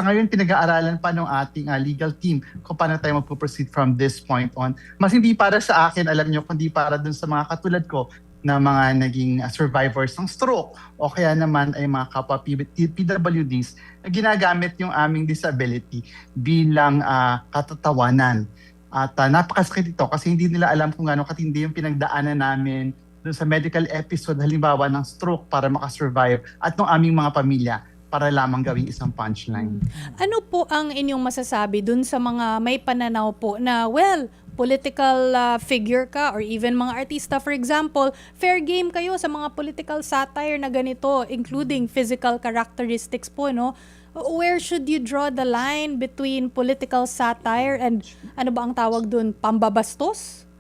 sa ngayon, pinag-aaralan pa ng ating legal team kung paano tayo mag-proceed from this point on. Mas hindi para sa akin, alam nyo, kundi para dun sa mga katulad ko na mga naging survivors ng stroke o kaya naman ay mga kapwa PWDs na ginagamit yung aming disability bilang katatawanan. At napakasakit ito kasi hindi nila alam kung gaano katindi yung pinagdaanan namin dun sa medical episode, halimbawa ng stroke para makasurvive at ng aming mga pamilya para lamang gawing isang punchline. Ano po ang inyong masasabi dun sa mga may pananaw po na, well, political figure ka or even mga artista, for example, fair game kayo sa mga political satire na ganito, including physical characteristics po, no? Where should you draw the line between political satire and ano ba ang tawag dun, pambabastos?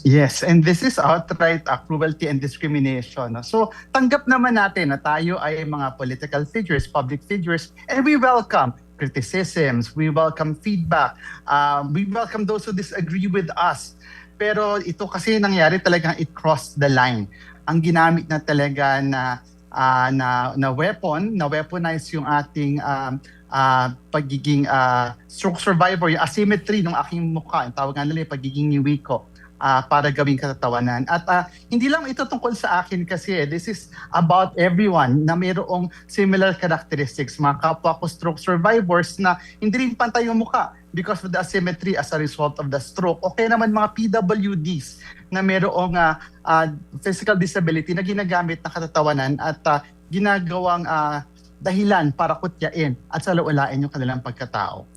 Yes, and this is outright cruelty and discrimination. So, tanggap naman natin na tayo ay mga political figures, public figures, and we welcome criticisms, we welcome feedback, we welcome those who disagree with us. Pero ito kasi nangyari talagang it crossed the line. Ang ginamit na talaga na weapon, na weaponize yung ating pagiging stroke survivor, yung asymmetry ng aking mukha, ang tawag nga nila yung pagiging niwi ko. Para gawing katatawanan. At hindi lang ito tungkol sa akin kasi this is about everyone na mayroong similar characteristics. Mga kapwa ko stroke survivors na hindi rin pantay yung mukha because of the asymmetry as a result of the stroke. Okay naman mga PWDs na mayroong physical disability na ginagamit na katatawanan at ginagawang dahilan para kutyain at salawalain yung kanilang pagkatao.